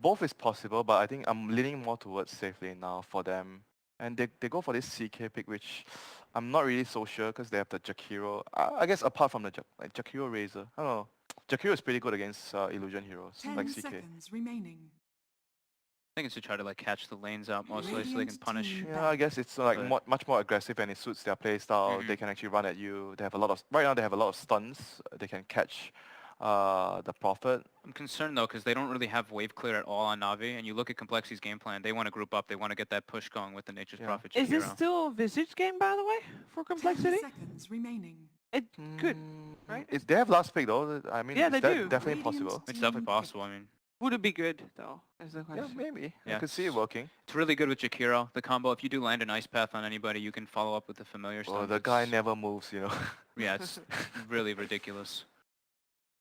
both is possible, but I think I'm leaning more towards safe lane now for them. And they go for this CK pick, which I'm not really so sure because they have the Jakiro. I guess apart from the Jakiro Razor, I don't know. Jakiro is pretty good against illusion heroes 10 like CK. seconds remaining. I think it's to try to like catch the lanes out mostly so they can punish. Yeah, I guess it's like much more aggressive and it suits their playstyle. They can actually run at you. They have a lot of right now. They have a lot of stuns. They can catch the Prophet. I'm concerned though because they don't really have wave clear at all on Na'Vi, and you look at complexity's game plan. They want to group up. They want to get that push going with the Nature's Prophet. Is this Jakiro. still a Visage game, by the way, for 10 complexity? seconds remaining. It could, right? They have last pick though. I mean, Yeah, it's they do. definitely possible. It's definitely possible. I mean, Would it be good though? Is the Yeah, question. maybe. Yeah. I could see it working. it's really good with Jakiro. The combo. If you do land an ice path on anybody, you can follow up with the familiar Well, stuff. the guy never moves, you know. Yeah, it's really ridiculous.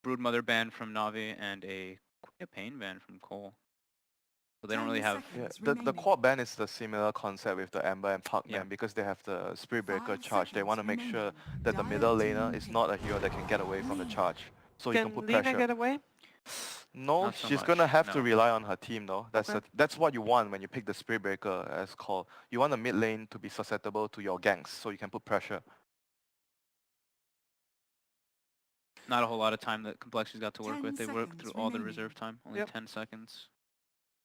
Broodmother ban from Na'Vi and a pain ban from Cole. So they don't really have. Yeah, Seconds the remaining. quad ban is the similar concept with the Ember and Puck Yeah. ban because they have the Spirit Breaker 5 charge. They want to seconds make sure remaining. that the middle laner is not a hero that can get away from the charge. So you can Can put Lina pressure. get away? No, Not so she's much, gonna have no. to rely on her team though. Okay. That's what you want when you pick the Spirit Breaker as called. You want the mid lane to be susceptible to your ganks so you can put pressure. Not a whole lot of time that Complexity's got to work 10 with. They worked seconds through all the remaining. reserve time. Only Yep. 10 seconds.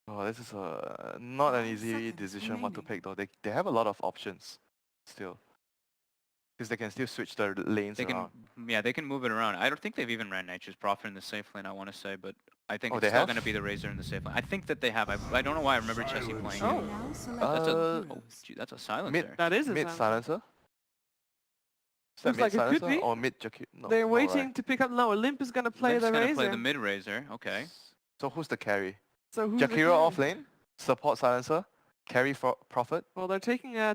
Oh, this is not an 5 easy seconds decision what to remaining. pick though. They have a lot of options still. Because they can still switch their lanes They around. can, yeah, they can move it around. I don't think they've even ran Nature's Prophet in the safe lane, I want to say, but I think Oh, it's they still have? going to be the Razor in the safe lane. I think that they have. I don't know why I remember Chessie playing. Oh. it. Now select That's a, Uh, oh, gee, that's a silencer. That is a Mid sound. silencer? Is that Looks mid like it could silencer be. or mid Jakiro? No, They're no, waiting right. to pick up. No, Olymp is gonna play Limp's the gonna Razor. play the mid Razor. Okay. So who's the carry? So who's the Jakiro carry? off lane, support silencer, carry for Prophet. Well, they're taking their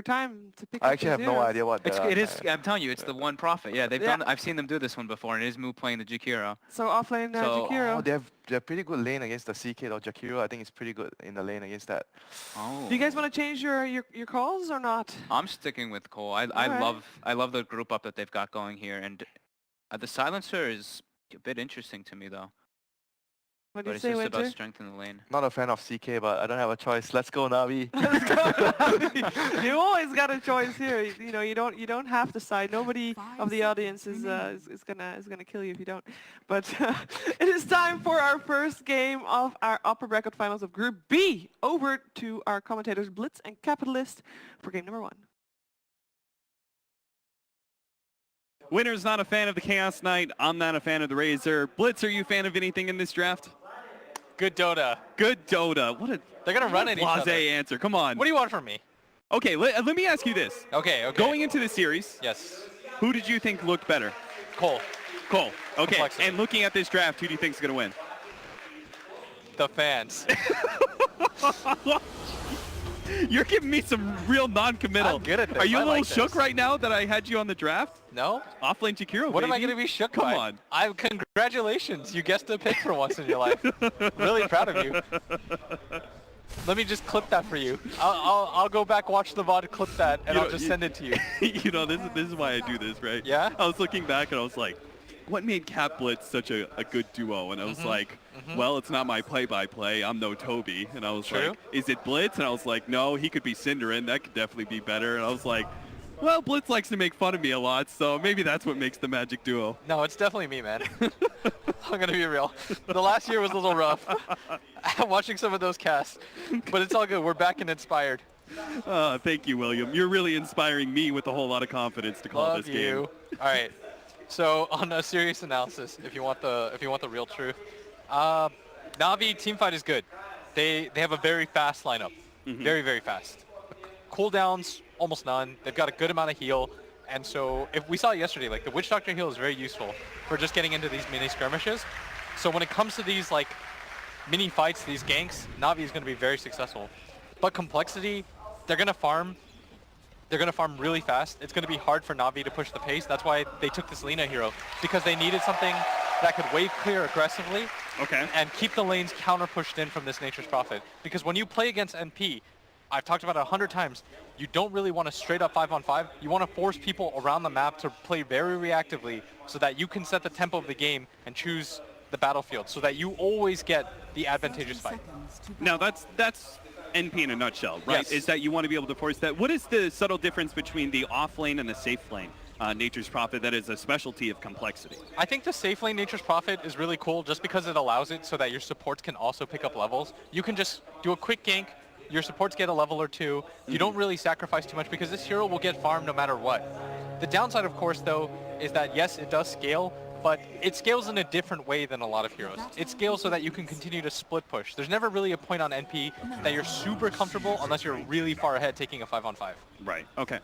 time to pick I up actually these have no heroes. idea what It's, they are. it is. I'm telling you, it's the one Prophet. Yeah, they've Yeah. done. I've seen them do this one before, and it is Moo playing the Jakiro. So offlane So- Jakiro. Oh, they're pretty good lane against the CK or Jakiro. I think it's pretty good in the lane against that. Oh. Do you guys want to change your calls or not? I'm sticking with Cole. I Alright. love the group up that they've got going here, and the silencer is a bit interesting to me though. What do But you it's say, just about Winter? strength in the lane. Not a fan of CK, but I don't have a choice. Let's go, Navi. You always got a choice here. You know, you don't have to side. Nobody 5 of the audience seconds is gonna kill you if you don't. But it is time for our first game of our upper bracket finals of Group B. Over to our commentators Blitz and Capitalist for game number 1. Winner's not a fan of the Chaos Knight. I'm not a fan of the Razor. Blitz, are you a fan of anything in this draft? Good Dota. Good Dota. What a They're gonna run at each other. blasé answer. Come on. What do you want from me? Okay, let me ask you this. Okay, okay. Going into the series, Yes. who did you think looked better? Cole. Cole. Okay, Complexity. and looking at this draft, who do you think is going to win? The fans. You're giving me some real non-committal. I'm good at this. Are you I a little like shook this. right now that I had you on the draft? No? Offlane Jakiro, What am I baby. gonna be shook Come by? on. Congratulations. You guessed a pick for once in your life. Really proud of you. Let me just clip that for you. I'll go back, watch the VOD, clip that, and You I'll know, just you- send it to you. You know, this is why I do this, right? Yeah? I was looking back and I was like, what made Cap Blitz such a good duo? And I was like, well, it's not my play-by-play. I'm no Toby. And I was True. like, is it Blitz? And I was like, no, he could be Cinderin. That could definitely be better. And I was like, well, Blitz likes to make fun of me a lot, so maybe that's what makes the magic duo. No, it's definitely me, man. I'm gonna be real. The last year was a little rough. Watching some of those casts. But it's all good. We're back and inspired. Thank you, William. You're really inspiring me with a whole lot of confidence to call Love this you. game. All right. So on a serious analysis, if you want the real truth, Na'Vi teamfight is good. They have a very fast lineup, very very fast. Cooldowns almost none. They've got a good amount of heal, and so if we saw it yesterday, like the Witch Doctor heal is very useful for just getting into these mini skirmishes. So when it comes to these like mini fights, these ganks, Na'Vi is going to be very successful. But complexity, they're going to farm. They're going to farm really fast. It's going to be hard for Na'Vi to push the pace. That's why they took this Lina hero, because they needed something that could wave clear aggressively Okay. and keep the lanes counter pushed in from this Nature's Prophet. Because when you play against NP, I've talked about it 100 times, you don't really want to straight up 5-on-5. You want to force people around the map to play very reactively so that you can set the tempo of the game and choose the battlefield so that you always get the advantageous fight. Now that's NP in a nutshell, right? Yes. Is that you want to be able to force that. What is the subtle difference between the off lane and the safe lane? Nature's Prophet, that is a specialty of complexity. I think the safe lane Nature's Prophet is really cool just because it allows it so that your supports can also pick up levels. You can just do a quick gank, your supports get a level or two. You don't really sacrifice too much because this hero will get farmed no matter what. The downside, of course, though, is that yes, it does scale, but it scales in a different way than a lot of heroes. It scales so that you can continue to split push. There's never really a point on NP that you're super comfortable unless you're really far ahead taking a 5-on-5. Right, okay.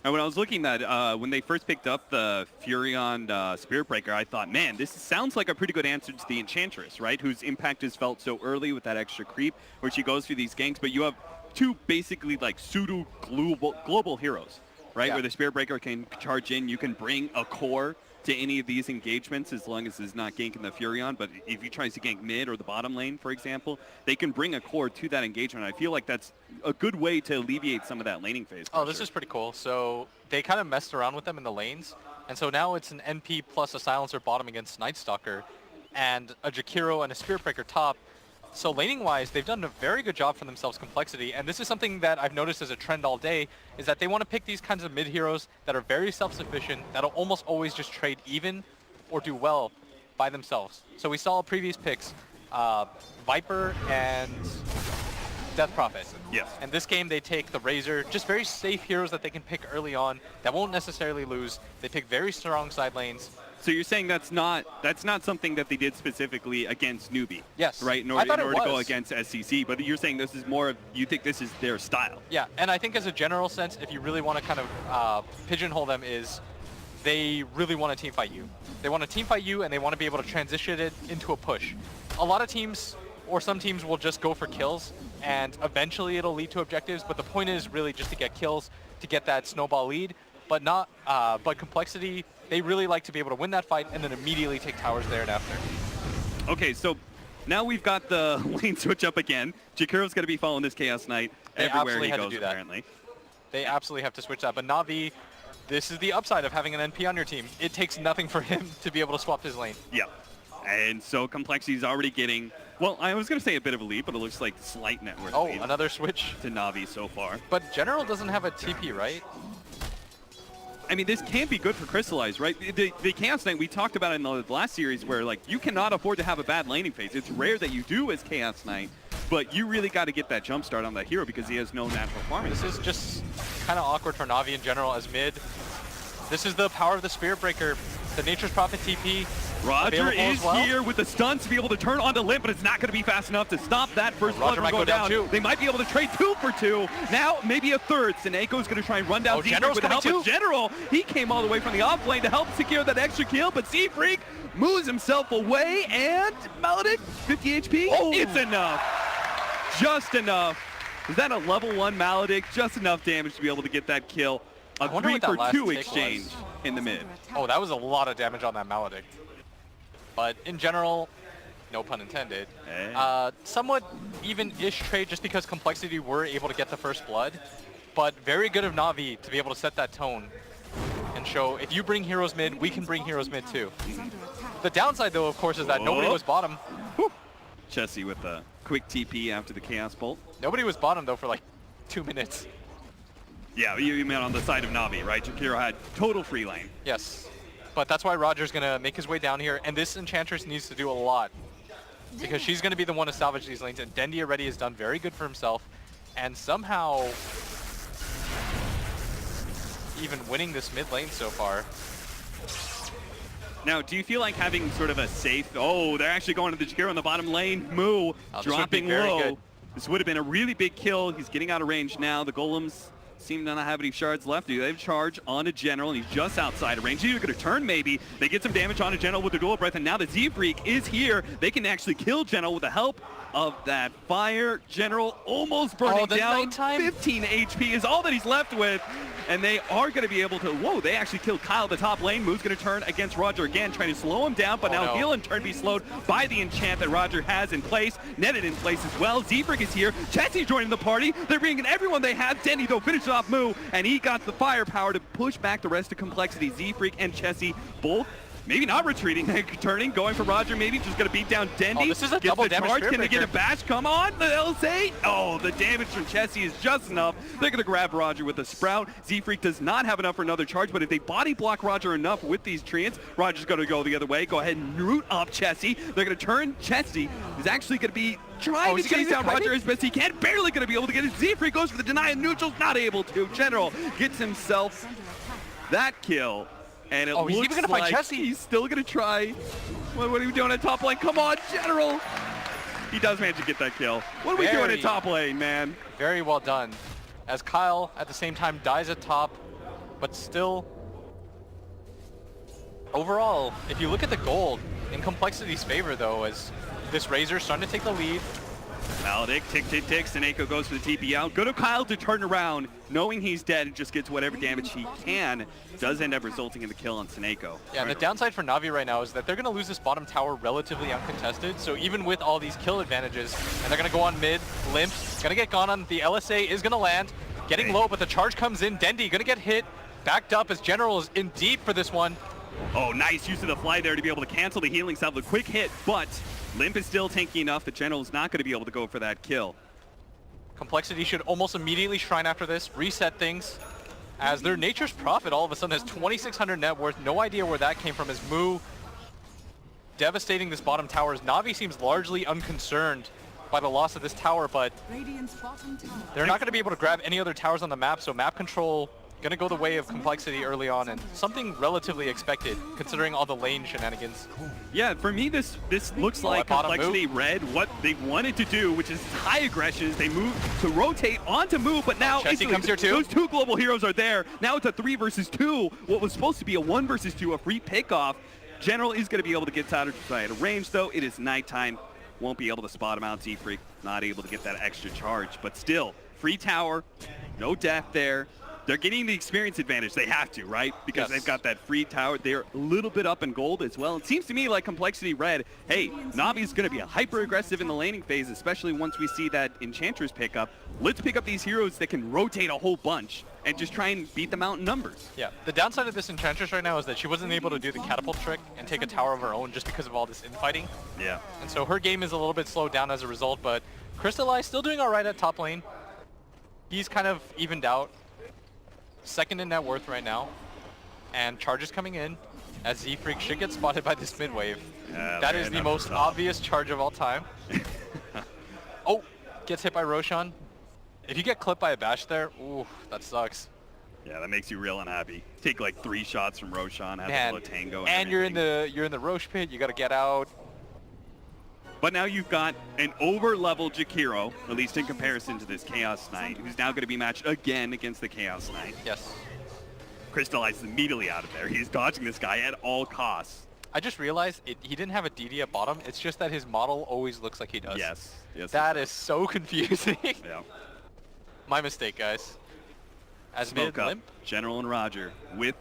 And when I was looking at, when they first picked up the Furion Spirit Breaker, I thought, man, this sounds like a pretty good answer to the Enchantress, right? Whose impact is felt so early with that extra creep, where she goes through these ganks, but you have two basically like pseudo-global heroes, right? Yeah. Where the Spirit Breaker can charge in, you can bring a core to any of these engagements as long as it's not ganking the Furion, but if he tries to gank mid or the bottom lane, for example, they can bring a core to that engagement. I feel like that's a good way to alleviate some of that laning phase Oh, this pressure. is pretty cool. So they kind of messed around with them in the lanes, and so now it's an NP plus a Silencer bottom against Night Stalker, and a Jakiro and a Spirit Breaker top. So laning-wise, they've done a very good job for themselves complexity, and this is something that I've noticed as a trend all day, is that they want to pick these kinds of mid-heroes that are very self-sufficient, that'll almost always just trade even or do well by themselves. So we saw previous picks, Viper and Death Prophet. Yes. And this game, they take the Razor, just very safe heroes that they can pick early on that won't necessarily lose. They pick very strong side lanes. So you're saying that's not something that they did specifically against newbie? Yes. Right, in I order thought to it go was. against SCC, but you're saying this is more of, you think this is their style? Yeah, and I think as a general sense, if you really want to kind of pigeonhole them, is they really want to teamfight you. They want to teamfight you, and they want to be able to transition it into a push. A lot of teams, or some teams, will just go for kills, and eventually it'll lead to objectives, but the point is really just to get kills, to get that snowball lead, but not. But complexity, they really like to be able to win that fight and then immediately take towers there and after. Okay, so now we've got the lane switch up again. Jakiro's going to be following this Chaos Knight They everywhere absolutely he had to goes, do that. apparently. They absolutely have to switch that, but Na'Vi, this is the upside of having an NP on your team. It takes nothing for him to be able to swap his lane. Yeah. And so Complexity's already getting, well, I was going to say a bit of a lead, but it looks like slight net worth Oh, lead another switch. to Na'Vi so far. But General doesn't have a TP, right? I mean, this can be good for Crystallize, right? The Chaos Knight, we talked about it in the last series where, like, you cannot afford to have a bad laning phase. It's rare that you do as Chaos Knight, but you really got to get that jump start on that hero because he has no natural farming. This is just kind of awkward for Na'Vi in general as mid. This is the power of the Spirit Breaker. The Nature's Prophet TP. Roger available as is well. here with the stuns to be able to turn on the limb, but it's not going to be fast enough to stop that first blood Roger from might going go down down. too. They might be able to trade 2 for 2. Now, maybe a third. Seneco's going to try and run down Oh, Z-Freak General's with the help coming of too. General. He came all the way from the off lane to help secure that extra kill, but Z-Freak moves himself away, and Maledict, 50 HP. Oh. It's enough. Just enough. Is that a level 1 Maledict? Just enough damage to be able to get that kill. A I wonder 3 what that for last 2 take exchange was. in the mid. Oh, that was a lot of damage on that Maledict. But in general, no pun intended, Hey. somewhat even-ish trade just because Complexity were able to get the first blood. But very good of Na'Vi to be able to set that tone and show, if you bring heroes mid, we can bring heroes mid too. The downside, though, of course, is that nobody Whoa. was bottom. Whew. Chessie with a quick TP after the Chaos Bolt. Nobody was bottom, though, for like 2 minutes. Yeah, you meant on the side of Na'Vi, right? Jakiro had total free lane. Yes. But that's why Roger's going to make his way down here, and this Enchantress needs to do a lot. Because she's going to be the one to salvage these lanes, and Dendi already has done very good for himself, and somehow even winning this mid lane so far. Now, do you feel like having sort of a safe... Oh, they're actually going to the Jakiro in the bottom lane. Moo, This would be dropping very low. good. This would have been a really big kill. He's getting out of range now. The Golems seem to not have any shards left. They have charge on a General, and he's just outside of range. He's going to turn, maybe. They get some damage on a General with the Dual Breath, and now the Z-Freak is here. They can actually kill General with the help of that fire. General almost burning the down. nighttime. 15 HP is all that he's left with. And they are going to be able to... Whoa, they actually killed Kyle, the top lane. Moo's going to turn against Roger again, trying to slow him down. But Oh, now no. he'll in turn be slowed by the enchant that Roger has in place. Netted in place as well. Z-Freak is here. Chessie joining the party. They're bringing everyone they have. Denny, though, finishes off Moo. And he got the firepower to push back the rest of Complexity. Z-Freak and Chessie both Maybe not retreating, turning, going for Roger, maybe just going to beat down Dendy. Oh, this is a Gets double the damage charge. spear Can they get a breaker. bash? Come on, the LSA. Oh, the damage from Chessie is just enough. They're going to grab Roger with a Sprout. Z-Freak does not have enough for another charge, but if they body block Roger enough with these treants, Roger's going to go the other way. Go ahead and root up Chessie. They're going to turn Chessie. Is actually going to be trying to chase down Roger as best he can. Barely going to be able to get it. Z-Freak goes for the deny and neutral's not able to. General gets himself that kill. And it he's looks even gonna fight like Chessie. he's still gonna try. What are we doing at top lane? Come on, General! He does manage to get that kill. What are we doing at top lane, man? Very well done. As Kyle, at the same time, dies at top, but still... Overall, if you look at the gold, in complexity's favor, though, as this Razor's starting to take the lead. Maledic, tick, tick, tick. Seneko goes for the TP out. Good of Kyle to turn around, knowing he's dead, and just gets whatever damage he can. Does end up resulting in the kill on Seneko. Yeah, and the downside for Na'Vi right now is that they're going to lose this bottom tower relatively uncontested. So even with all these kill advantages, and they're going to go on mid, Limp, going to get gone on, the LSA is going to land. Getting low, but the charge comes in. Dendy going to get hit, backed up as General is in deep for this one. Oh, nice use of the fly there to be able to cancel the healing salve. The quick hit, but Limp is still tanky enough. The General's not going to be able to go for that kill. Complexity should almost immediately shrine after this, reset things, as their Nature's Prophet all of a sudden has 2,600 net worth. No idea where that came from, as Moo devastating this bottom tower. As Na'Vi seems largely unconcerned by the loss of this tower, but Radiant's bottom tower. they're not going to be able to grab any other towers on the map, so map control going to go the way of Complexity early on, and something relatively expected considering all the lane shenanigans. Yeah, for me, this looks like bottom Complexity read what they wanted to do, which is high aggressions. They move to rotate onto move, but now Chessie instantly, comes here too. those two global heroes are there. Now it's a 3 versus 2. What was supposed to be a 1 versus 2, a free pickoff. General is going to be able to get out of range, though. It is nighttime. Won't be able to spot him out. Z-Freak not able to get that extra charge, but still, free tower, no death there. They're getting the experience advantage. They have to, right? Because they've got that free tower. They're a little bit up in gold as well. It seems to me like Complexity read, hey, Na'Vi's going to be hyper-aggressive in the laning phase, especially once we see that Enchantress pick up. Let's pick up these heroes that can rotate a whole bunch and just try and beat them out in numbers. Yeah, the downside of this Enchantress right now is that she wasn't able to do the catapult trick and take a tower of her own just because of all this infighting. Yeah. And so her game is a little bit slowed down as a result, but Crystallize still doing all right at top lane. He's kind of evened out. Second in net worth right now. And charges coming in as Z-Freak should get spotted by this mid wave. Yeah, That fair is the enough. most obvious charge of all time. Oh, gets hit by Roshan. If you get clipped by a bash there, ooh, that sucks. Yeah, that makes you real unhappy. Take like 3 shots from Roshan, have a Man, little tango. and you're in the Roche pit, you gotta get out. But now you've got an over-leveled Jakiro, at least in comparison to this Chaos Knight, who's now going to be matched again against the Chaos Knight. Yes. Crystallizes immediately out of there. He's dodging this guy at all costs. I just realized he didn't have a DD at bottom. It's just that his model always looks like he does. Yes. Yes. That is so confusing. Yeah. My mistake, guys. As Smoke mid up. Limp, General and Roger with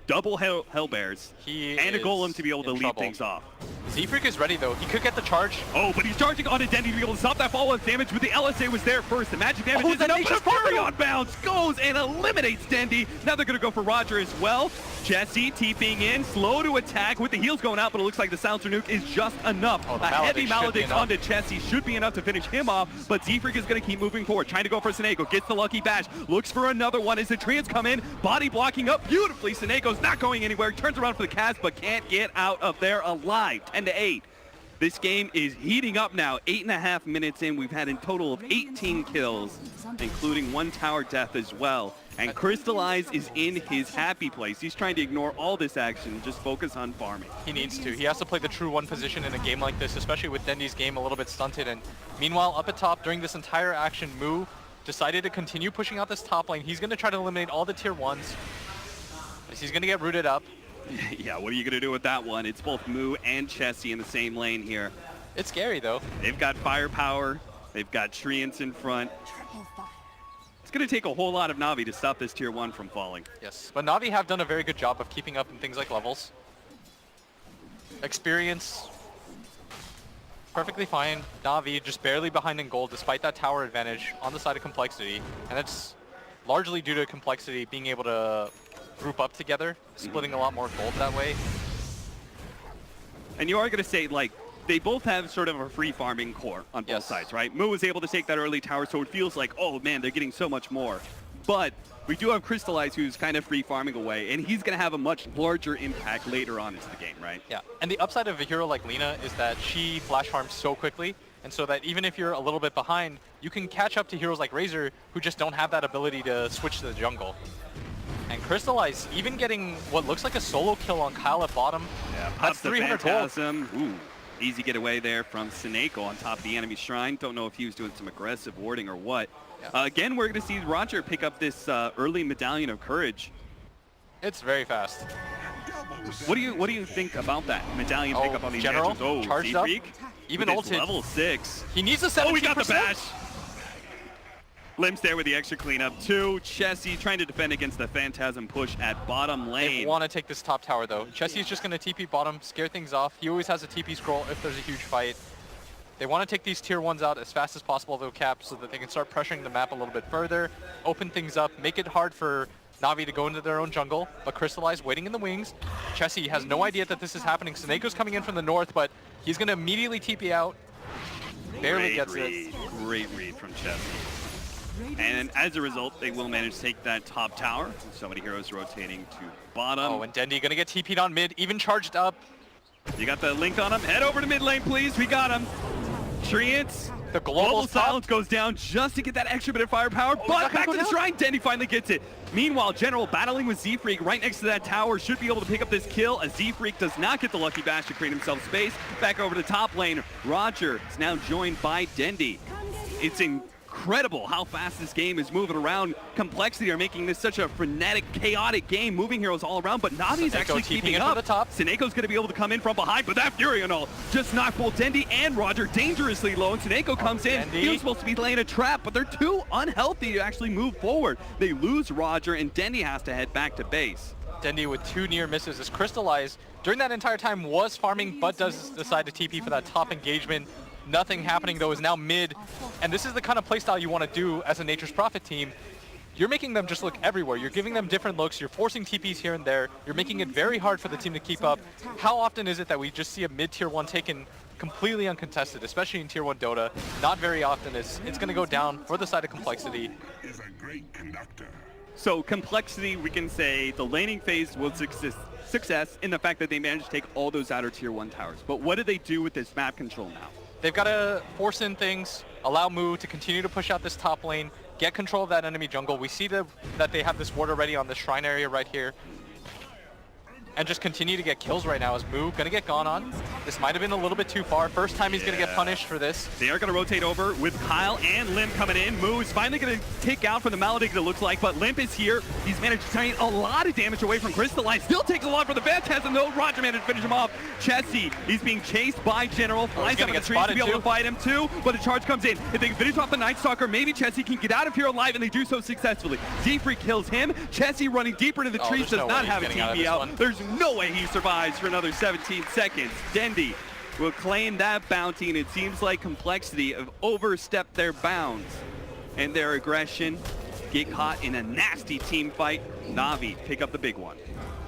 double Hellbears he and a is Golem to be able to in lead trouble. things off. Z-Freak is ready though. He could get the charge. Oh, but he's charging onto Dendy to be able to stop that follow-up damage, but the LSA was there first. The magic damage Oh, isn't that up, but a Nature's Fury Portal! on bounce goes and eliminates Dendy. Now they're going to go for Roger as well. Jesse TPing in, slow to attack with the heals going out, but it looks like the Silencer Nuke is just enough. Oh, the a heavy Maledict should be Maledict enough. onto Jesse should be enough to finish him off, but Z-Freak is going to keep moving forward, trying to go for Seneko, gets the lucky bash, looks for another one as the treants come in, body blocking up beautifully. Seneko's not going anywhere, turns around for the cast, but can't get out of there alive. 10-8. This game is heating up now. 8.5 minutes in, we've had a total of 18 kills, including 1 tower death as well. And Crystallize is in his happy place. He's trying to ignore all this action and just focus on farming. He needs to. He has to play the true 1 position in a game like this, especially with Dendy's game a little bit stunted. And meanwhile, up at top, during this entire action, Moo decided to continue pushing out this top lane. He's going to try to eliminate all the tier 1s. He's going to get rooted up. Yeah, what are you going to do with that one? It's both Moo and Chessie in the same lane here. It's scary, though. They've got firepower. They've got treants in front. Triple fire. It's going to take a whole lot of Na'Vi to stop this tier 1 from falling. Yes, but Na'Vi have done a very good job of keeping up in things like levels. Experience, perfectly fine. Na'Vi just barely behind in gold despite that tower advantage on the side of Complexity. And that's largely due to Complexity being able to group up together, splitting a lot more gold that way. And you are going to say, like, they both have sort of a free farming core on both sides, right? Moo was able to take that early tower, so it feels like, oh man, they're getting so much more. But we do have Crystallize, who's kind of free farming away, and he's going to have a much larger impact later on into the game, right? Yeah, and the upside of a hero like Lina is that she flash farms so quickly, and so that even if you're a little bit behind, you can catch up to heroes like Razor, who just don't have that ability to switch to the jungle. And Crystallize even getting what looks like a solo kill on Kyle at bottom. Yeah, that's 300 gold. Ooh, easy getaway there from Seneko on top of the enemy shrine. Don't know if he was doing some aggressive warding or what. Yeah. Again, we're going to see Roger pick up this early Medallion of Courage. It's very fast. What do you think about that Medallion pickup on these General, matches? Oh, charged up, Z-Freak even with his ulted. level 6. He needs a 17%. Oh, we got the bash. Limbs there with the extra cleanup. 2, Chessie trying to defend against the Phantasm push at bottom lane. They want to take this top tower though. Chessie's just going to TP bottom, scare things off. He always has a TP scroll if there's a huge fight. They want to take these tier 1s out as fast as possible though, Cap, so that they can start pressuring the map a little bit further, open things up, make it hard for Na'Vi to go into their own jungle, but Crystallize waiting in the wings. Chessie has no idea that this is happening. Seneco's coming in from the north, but he's going to immediately TP out. Barely gets it. Great read from Chessie. And as a result, they will manage to take that top tower. So many heroes rotating to bottom. Oh, and Dendi going to get TP'd on mid, even charged up. You got the link on him. Head over to mid lane, please. We got him. Treants. The global silence goes down just to get that extra bit of firepower, but back to the shrine. Dendi finally gets it. Meanwhile, General battling with Z-Freak right next to that tower should be able to pick up this kill as Z-Freak does not get the lucky bash to create himself space. Back over to top lane. Roger is now joined by Dendi. It's incredible how fast this game is moving around. compLexity are making this such a frenetic, chaotic game, moving heroes all around, but Navi's actually keeping up. The top. Seneco's going to be able to come in from behind, but that Fury and all just knocked both Dendi and Roger dangerously low, and Seneko comes in. He was supposed to be laying a trap, but they're too unhealthy to actually move forward. They lose Roger, and Dendi has to head back to base. Dendi with 2 near misses is Crystallize. During that entire time was farming, but does decide to TP for that top engagement. Nothing happening though, is now mid, and this is the kind of playstyle you want to do as a Nature's Prophet team. You're making them just look everywhere. You're giving them different looks. You're forcing TPs here and there. You're making it very hard for the team to keep up. How often is it that we just see a mid-tier 1 taken completely uncontested, especially in tier 1 Dota? Not very often. It's going to go down for the side of compLexity. So compLexity, we can say the laning phase was success in the fact that they managed to take all those outer tier 1 towers. But what do they do with this map control now? They've got to force in things, allow Moo to continue to push out this top lane, get control of that enemy jungle. We see that they have this ward already on the shrine area right here. And just continue to get kills right now as Moo going to get gone on. This might have been a little bit too far. First time he's going to get punished for this. They are going to rotate over with Kyle and Limp coming in. Moo is finally going to take out from the Maledict, it looks like, but Limp is here. He's managed to take a lot of damage away from Crystallize. Still takes a lot from the Phantasm though. Roger managed to finish him off. Chessie, he's being chased by General. Flies up in the trees to be able to fight him too, but the charge comes in. If they can finish off the Night Stalker, maybe Chessie can get out of here alive, and they do so successfully. Z-Freak kills him. Chessie running deeper into the trees does not have a TP out. There's no way he survives for another 17 seconds. Dendi will claim that bounty, and it seems like compLexity have overstepped their bounds and their aggression, get caught in a nasty team fight. Na'Vi pick up the big one.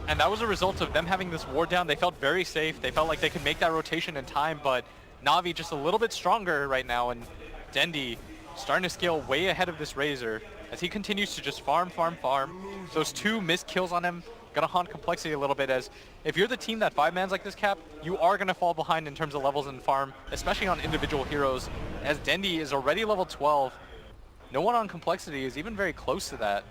And that was a result of them having this ward down. They felt very safe. They felt like they could make that rotation in time, but Na'Vi just a little bit stronger right now, and Dendi starting to scale way ahead of this Razor as he continues to just farm. Those 2 missed kills on him gonna haunt compLexity a little bit, as if you're the team that 5-mans like this, Cap, you are gonna fall behind in terms of levels and farm, especially on individual heroes, as Dendi is already level 12. No one on compLexity is even very close to that.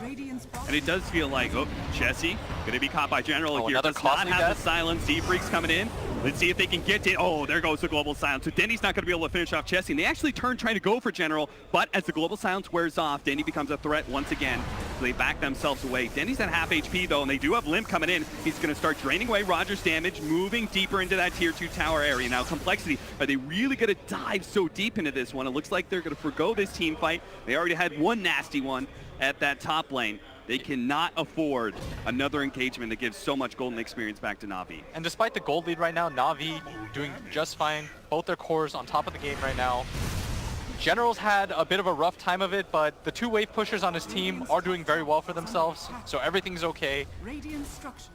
And it does feel like, oh, Chessie gonna be caught by General here. Another Does not costly have death. the silence. Z-Freak's coming in. Let's see if they can get it. Oh, there goes the global silence. So Dendi's not gonna be able to finish off Chessie. And they actually turn trying to go for General, but as the global silence wears off, Dendi becomes a threat once again. So they back themselves away. Dendi's at half HP though, and they do have Limp coming in. He's gonna start draining away Roger's damage, moving deeper into that tier 2 tower area. Now compLexity, are they really gonna dive so deep into this one? It looks like they're gonna forgo this team fight. They already had one nasty one at that top lane. They cannot afford another engagement that gives so much golden experience back to Na'Vi. And despite the gold lead right now, Na'Vi doing just fine. Both their cores on top of the game right now. General's had a bit of a rough time of it, but the 2 wave pushers on his team are doing very well for themselves, so everything's okay. Radiant structures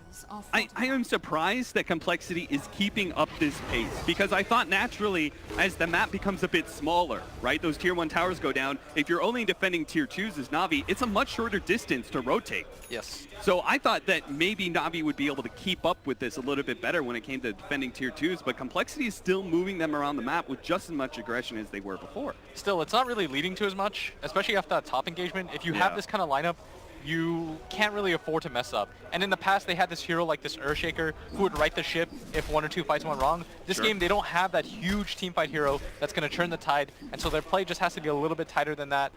I am surprised that compLexity is keeping up this pace, because I thought naturally as the map becomes a bit smaller, right, those tier 1 towers go down, if you're only defending tier 2s as Na'Vi, it's a much shorter distance to rotate. Yes. So I thought that maybe Na'Vi would be able to keep up with this a little bit better when it came to defending tier 2s, but compLexity is still moving them around the map with just as much aggression as they were before. Still, it's not really leading to as much, especially after that top engagement. If you have this kind of lineup, you can't really afford to mess up. And in the past, they had this hero like this Earthshaker who would right the ship if 1 or 2 fights went wrong. This game, they don't have that huge teamfight hero that's going to turn the tide, and so their play just has to be a little bit tighter than that.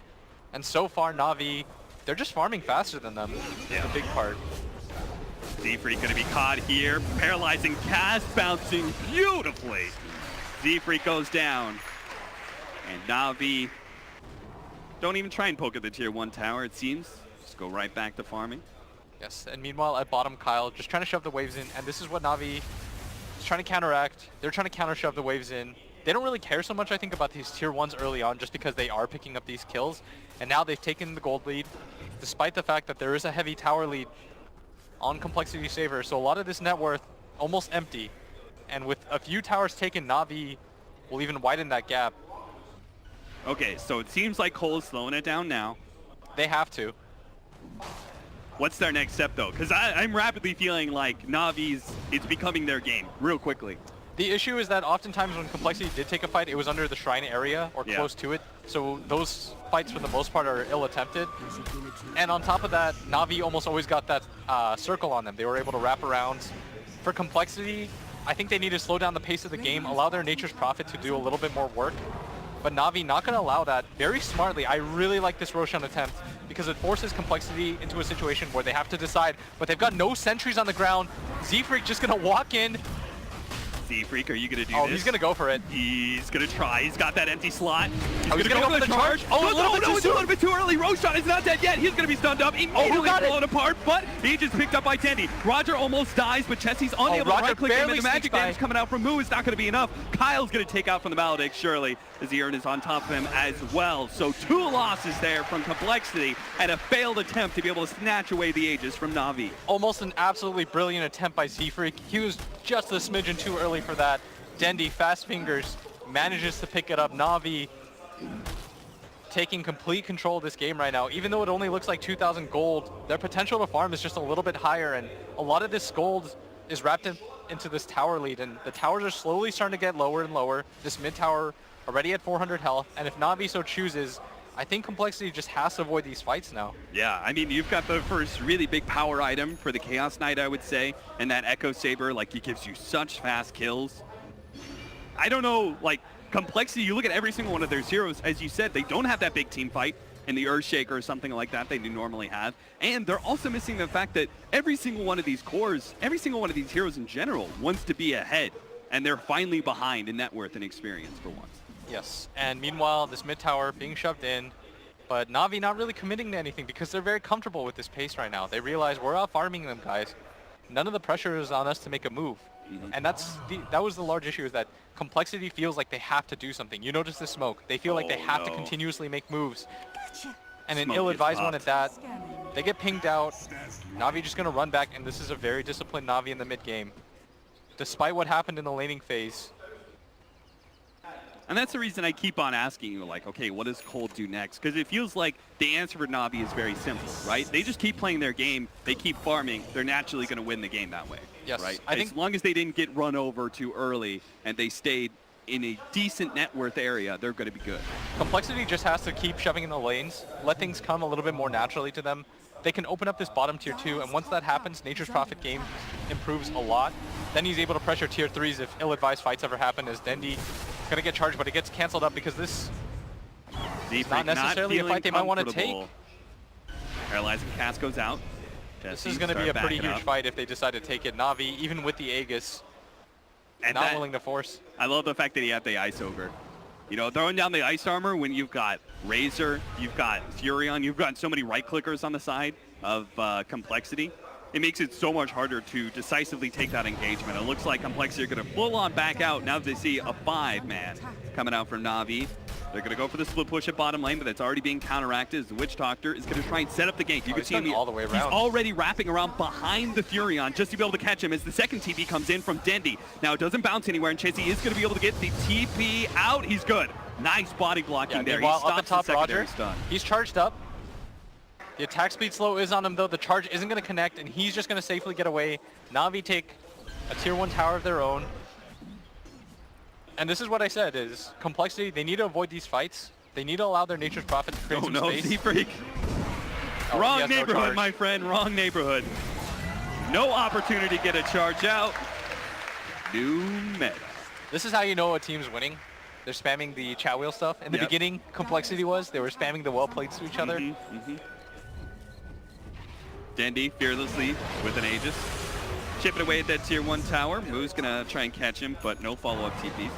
And so far, Na'Vi, they're just farming faster than them. Yeah. The big part. Z-Freak going to be caught here. Paralyzing cast bouncing beautifully. Z-Freak goes down. And Na'Vi don't even try and poke at the tier 1 tower, it seems. Just go right back to farming. Yes, and meanwhile at bottom, Kyle just trying to shove the waves in, and this is what Na'Vi is trying to counteract. They're trying to counter shove the waves in. They don't really care so much, I think, about these tier 1s early on, just because they are picking up these kills. And now they've taken the gold lead, despite the fact that there is a heavy tower lead on compLexity Saver. So a lot of this net worth almost empty. And with a few towers taken, Na'Vi will even widen that gap. Okay, so it seems like Cole is slowing it down now. They have to. What's their next step, though? Because I'm rapidly feeling like Na'Vi's, it's becoming their game real quickly. The issue is that oftentimes when compLexity did take a fight, it was under the shrine area or close to it. So those fights, for the most part, are ill-attempted. And on top of that, Na'Vi almost always got that circle on them. They were able to wrap around. For compLexity, I think they need to slow down the pace of the game, allow their Nature's Prophet to do a little bit more work. But Na'Vi not going to allow that very smartly. I really like this Roshan attempt because it forces compLexity into a situation where they have to decide, but they've got no sentries on the ground. Z-Freak just going to walk in. Z-Freak, are you going to do this? Oh, he's going to go for it. He's going to try. He's got that empty slot. He's going to go for the charge. Oh, no, it's a little bit too early. Roshan is not dead yet. He's going to be stunned up. Immediately blown apart, but he just picked up by Tandy. Roger almost dies, but Chessie's unable to right-click him, and the magic damage coming out from Moo is not going to be enough. Kyle's going to take out from the Maledict, surely, as the Urn is on top of him as well. So 2 losses there from compLexity and a failed attempt to be able to snatch away the Aegis from Na'Vi. Almost an absolutely brilliant attempt by Z-Freak. He was just a smidgen too early for that. Dendy, fast fingers, manages to pick it up. Na'Vi taking complete control of this game right now. Even though it only looks like 2,000 gold, their potential to farm is just a little bit higher, and a lot of this gold is wrapped into this tower lead, and the towers are slowly starting to get lower and lower. This mid tower already at 400 health, and if Na'Vi so chooses, I think compLexity just has to avoid these fights now. Yeah, I mean, you've got the first really big power item for the Chaos Knight, I would say, and that Echo Saber, like, it gives you such fast kills. I don't know, like, compLexity, you look at every single one of their heroes, as you said, they don't have that big team fight in the Earthshaker or something like that they do normally have. And they're also missing the fact that every single one of these cores, every single one of these heroes in general wants to be ahead. And they're finally behind in net worth and experience for once. Yes, and meanwhile, this mid tower being shoved in, but Na'Vi not really committing to anything because they're very comfortable with this pace right now. They realize we're out farming them, guys. None of the pressure is on us to make a move. And that was the large issue, is that compLexity feels like they have to do something. You notice the smoke. They feel like they have to continuously make moves. And an ill-advised one at that. They get pinged out. Na'Vi just going to run back, and this is a very disciplined Na'Vi in the mid-game. Despite what happened in the laning phase. And that's the reason I keep on asking you, like, okay, what does Cole do next? Because it feels like the answer for Na'Vi is very simple, right? They just keep playing their game, they keep farming, they're naturally going to win the game that way. Yes, right? I think as long as they didn't get run over too early and they stayed in a decent net worth area, they're going to be good. compLexity just has to keep shoving in the lanes, let things come a little bit more naturally to them. They can open up this bottom tier 2, and once that happens, Nature's Prophet game improves a lot. Then he's able to pressure tier 3s if ill-advised fights ever happen, as Dendy going to get charged, but it gets canceled up because this is not necessarily a fight they might want to take. Paralyzing cast goes out. This is going to be a pretty huge fight if they decide to take it. Na'Vi, even with the Aegis, and not willing to force. I love the fact that he had the Ice Ogre. You know, throwing down the Ice Armor when you've got Razor, you've got Furion, you've got so many right-clickers on the side of compLexity. It makes it so much harder to decisively take that engagement. It looks like compLexity are going to full-on back out now that they see a 5-man coming out from Na'Vi. They're going to go for the split push at bottom lane, but that's already being counteracted as the Witch Doctor is going to try and set up the gank. You can see him all the way around. He's already wrapping around behind the Furion just to be able to catch him as the second TP comes in from Dendi. Now it doesn't bounce anywhere, and Chasey is going to be able to get the TP out. He's good. Nice body blocking there. He Meanwhile, stops up the top, the secondary Roger, stun. he's charged up. The attack speed slow is on him though. The charge isn't going to connect, and he's just going to safely get away. Na'Vi take a tier 1 tower of their own. And this is what I said, is complexity, they need to avoid these fights. They need to allow their Nature's Prophet to create some space. Z-Freak. Oh, Wrong he has no neighborhood, charge. my friend. Wrong neighborhood. No opportunity to get a charge out. New meta. This is how you know a team's winning. They're spamming the chat wheel stuff. In the Yep. beginning, complexity was, they were spamming the well plates to each other. Dendi fearlessly with an Aegis. Chipping away at that tier 1 tower. Moo's gonna try and catch him, but no follow-up TPs.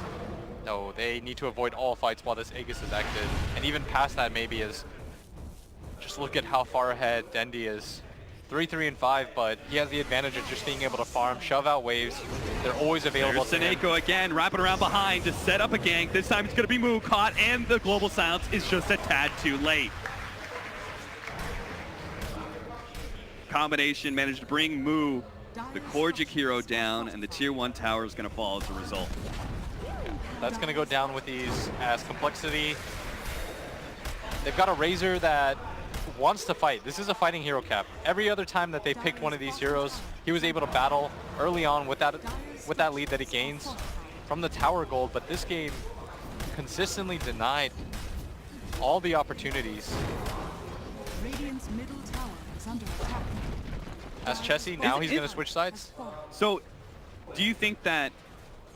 No, they need to avoid all fights while this Aegis is active. And even past that maybe is, just look at how far ahead Dendi is. 3, 3, and 5, but he has the advantage of just being able to farm, shove out waves. They're always available There's to him. Seneko again, wrapping around behind to set up a gank. This time it's gonna be Moo caught, and the global silence is just a tad too late. Combination managed to bring Moo, the Korgic hero, down, and the tier 1 tower is gonna fall as a result. That's going to go down with these as complexity. They've got a Razor that wants to fight. This is a fighting hero cap. Every other time that they picked one of these heroes, he was able to battle early on with that lead that he gains from the tower gold, but this game consistently denied all the opportunities. Radiant's middle tower is under attack. As Chessie, now he's going to switch sides. So, do you think that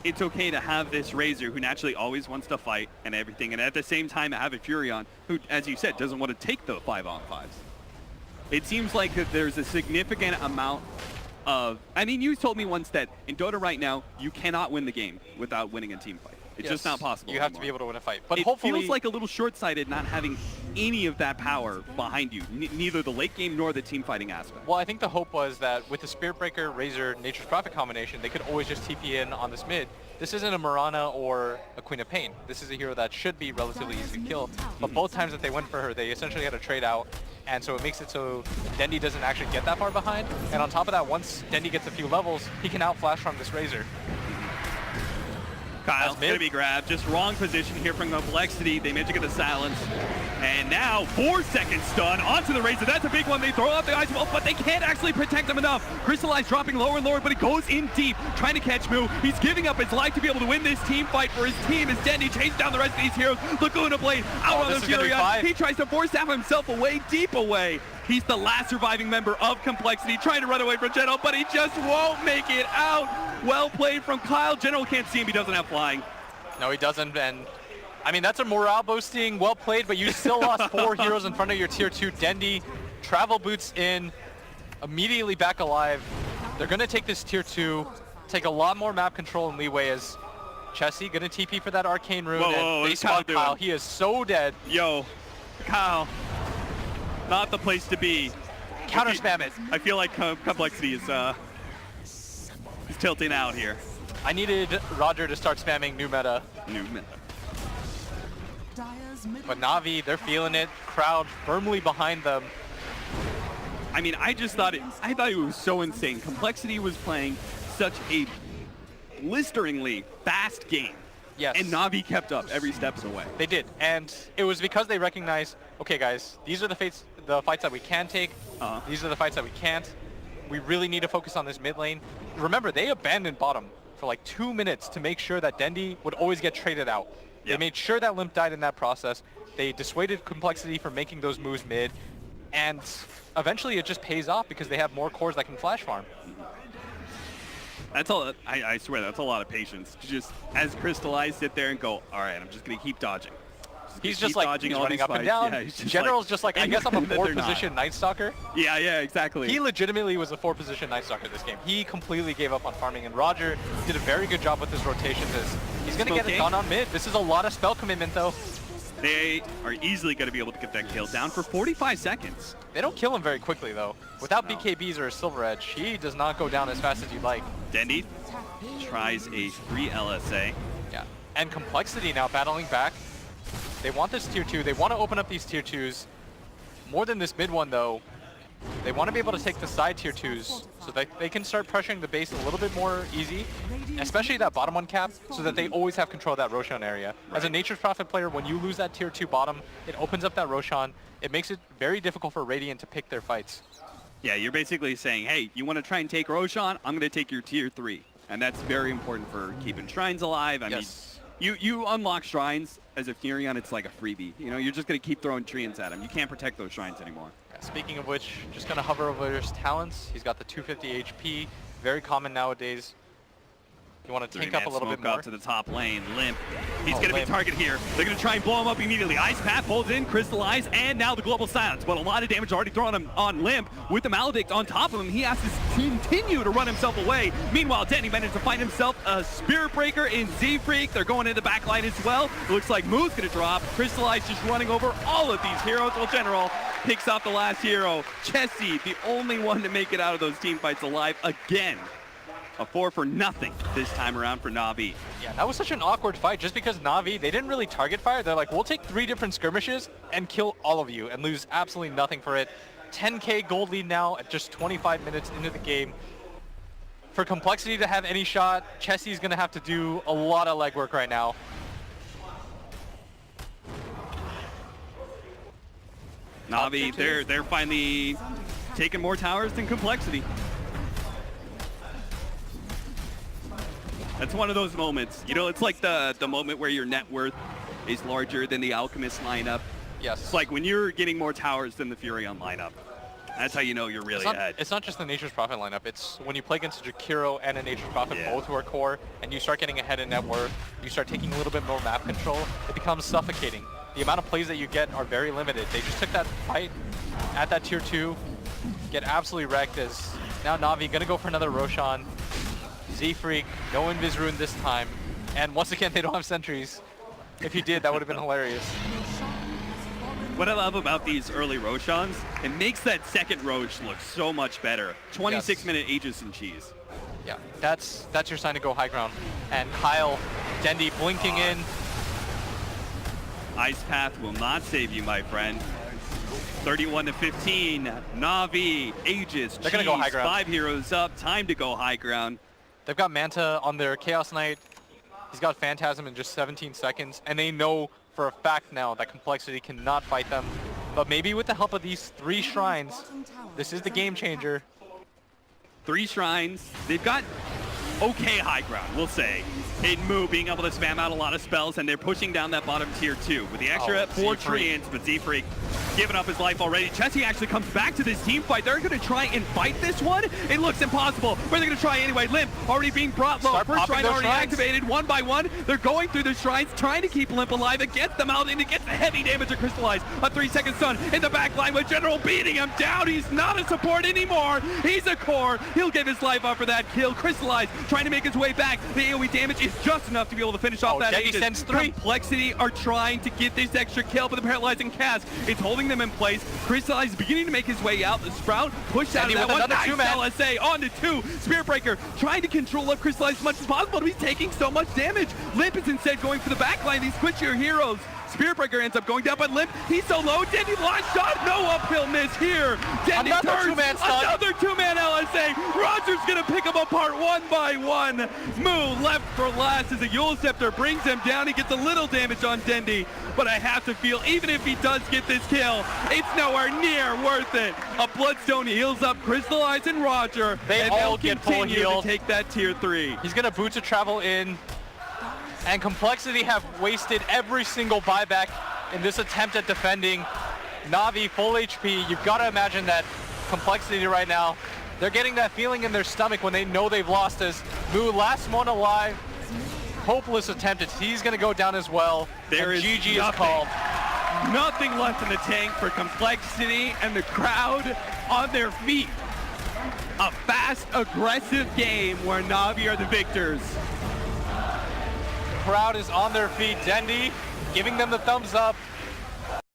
it's okay to have this Razor who naturally always wants to fight and everything, and at the same time have a Furion who, as you said, doesn't want to take the 5-on-5s? It seems like that there's a significant amount of... I mean, you told me once that in Dota right now, you cannot win the game without winning a team fight. It's just not possible You have to anymore. be able to win a fight. But It hopefully... feels like a little short-sighted not having any of that power behind you, neither the late game nor the team fighting aspect. Well, I think the hope was that with the Spirit Breaker, Razor, Nature's Prophet combination, they could always just TP in on this mid. This isn't a Mirana or a Queen of Pain. This is a hero that should be relatively easy to kill. But both times that they went for her, they essentially had to trade out. And so it makes it so Dendi doesn't actually get that far behind. And on top of that, once Dendi gets a few levels, he can outflash from this Razor. Kyle's That's mid. gonna be grabbed. Just wrong position here from compLexity. They managed to get the silence. And now 4-second stun onto the Razor. That's a big one. They throw out the Ice Wall, but they can't actually protect him enough. Crystallize dropping lower and lower, but he goes in deep, trying to catch Moo. He's giving up his life to be able to win this team fight for his team as Dendi chases down the rest of these heroes. Laguna Blade out on the Furion. He tries to force out himself away, deep away. He's the last surviving member of compLexity, trying to run away from General, but he just won't make it out. Well played from Kyle. General can't see him. He doesn't have flying. No, he doesn't, and I mean, that's a morale boosting, well played, but you still lost 4 heroes in front of your tier 2. Dendi, travel boots in, immediately back alive. They're gonna take this tier 2, take a lot more map control and leeway as Chessie gonna TP for that arcane rune, Whoa, and what's they spawn Kyle Kyle. doing? He is so dead. Yo, Kyle, not the place to be. Counter spam it. I feel like compLexity is tilting out here. I needed Roger to start spamming new meta, New meta. Dire's middle but Na'Vi, they're feeling it. Crowd firmly behind them. I mean, I thought it was so insane. compLexity was playing such a blisteringly fast game. Yes. And Na'Vi kept up every steps away. They did, and it was because they recognized, okay guys, these are the fights that we can take, these are the fights that we can't. We really need to focus on this mid lane. Remember, they abandoned bottom for like 2 minutes to make sure that Dendi would always get traded out. They made sure that Limp died in that process. They dissuaded compLexity from making those moves mid, and eventually it just pays off because they have more cores that can flash farm. That's all. I swear, that's a lot of patience. To just, as Crystallize, sit there and go, all right, I'm just going to keep dodging. He's just like, he's running up and down. Yeah, he's just General's just like, I guess I'm a that they're 4th not. position Night Stalker. Yeah, exactly. He legitimately was a 4th position Night Stalker this game. He completely gave up on farming, and Roger did a very good job with his rotations. He's going to get it done on mid. This is a lot of spell commitment, though. They are easily going to be able to get that kill down for 45 seconds. They don't kill him very quickly, though. Without No. BKBs or a Silver Edge, he does not go down as fast as you'd like. Dendi tries a 3 LSA. Yeah. And compLexity now battling back. They want this tier 2. They want to open up these tier 2s. More than this mid one, though. They want to be able to take the side tier 2s so that they can start pressuring the base a little bit more easy, especially that bottom one cap, so that they always have control of that Roshan area. As a Nature's Prophet player, when you lose that tier 2 bottom, it opens up that Roshan. It makes it very difficult for Radiant to pick their fights. Yeah, you're basically saying, hey, you want to try and take Roshan? I'm going to take your tier 3. And that's very important for keeping shrines alive. I mean, you unlock shrines as a Furion, it's like a freebie. You know, you're just going to keep throwing treants at him. You can't protect those shrines anymore. Speaking of which, just gonna hover over his talents. He's got the 250 HP, very common nowadays. You want to tank up a little bit more. Out to the top lane, Limp. He's going to be Limp. target here. They're going to try and blow him up immediately. Ice Path pulls in, Crystallize, and now the Global Silence. But a lot of damage already thrown on Limp. With the Maledict on top of him, he has to continue to run himself away. Meanwhile, Denny managed to find himself a Spirit Breaker in Z-Freak. They're going into the back line as well. It looks like Moo's going to drop. Crystallize just running over all of these heroes. Well, General picks off the last hero. Chessie, the only one to make it out of those team fights alive again. A 4-for-0 this time around for Na'Vi. Yeah, that was such an awkward fight just because Na'Vi, they didn't really target fire. They're like, we'll take 3 different skirmishes and kill all of you and lose absolutely nothing for it. 10k gold lead now at just 25 minutes into the game. For compLexity to have any shot, Chessie's going to have to do a lot of legwork right now. Na'Vi, they're finally taking more towers than compLexity. That's one of those moments. You know, it's like the moment where your net worth is larger than the Alchemist lineup. Yes. It's like when you're getting more towers than the Furion lineup. That's how you know you're really ahead. It's not just the Nature's Prophet lineup. It's when you play against a Jakiro and a Nature's Prophet, both who are core, and you start getting ahead in net worth, you start taking a little bit more map control, it becomes suffocating. The amount of plays that you get are very limited. They just took that fight at that tier 2, get absolutely wrecked as now Na'Vi gonna go for another Roshan. Z-Freak, no Invis Rune this time. And once again, they don't have sentries. If you did, that would have been hilarious. What I love about these early Roshans, it makes that second Rosh look so much better. 26-minute Aegis and Cheese. Yeah, that's your sign to go high ground. And Kyle, Dendi blinking in. Ice Path will not save you, my friend. 31-15, Na'Vi, Aegis, They're gonna go high ground. 5 heroes up, time to go high ground. They've got Manta on their Chaos Knight. He's got Phantasm in just 17 seconds, and they know for a fact now that compLexity cannot fight them. But maybe with the help of these 3 shrines, this is the game changer. 3 shrines. They've got okay high ground, we'll say. In Moo being able to spam out a lot of spells, and they're pushing down that bottom tier 2 with the extra 4 treants, but Z-Freak giving up his life already. Chessie actually comes back to this team fight. They're going to try and fight this one. It looks impossible, but they're going to try anyway. Limp already being brought low. First shrine already activated, one by one. They're going through the shrines, trying to keep Limp alive against them out, and it gets the heavy damage to Crystallize. A 3-second stun in the back line with General beating him down. He's not a support anymore. He's a core. He'll give his life up for that kill. Crystallize trying to make his way back. The AoE damage is just enough to be able to finish off that Aegis. compLexity are trying to get this extra kill, but the paralyzing cast is holding them in place. Crystallize is beginning to make his way out. The Sprout pushed out of that one. Nice LSA on to 2. Spirit Breaker trying to control up Crystallize as much as possible, but he's taking so much damage. Limp is instead going for the backline. These switchier heroes. Spirit Breaker ends up going down, but Limp, he's so low. Dendy launch shot, no uphill miss here. Dendy turns, another 2-man LSA. Roger's gonna pick him apart one by one. Moo left for last as a Yule Scepter brings him down. He gets a little damage on Dendy, but I have to feel, even if he does get this kill, it's nowhere near worth it. A Bloodstone heals up Crystallize and Roger, and all they'll get full continue healed. to take that tier 3. He's gonna boot to travel in. And compLexity have wasted every single buyback in this attempt at defending. Na'Vi full HP. You've got to imagine that compLexity right now, they're getting that feeling in their stomach when they know they've lost as Moo, last one alive. Hopeless attempt. He's going to go down as well. There is GG is called. Nothing left in the tank for compLexity, and the crowd on their feet. A fast, aggressive game where Na'Vi are the victors. Crowd is on their feet. Dendi giving them the thumbs up.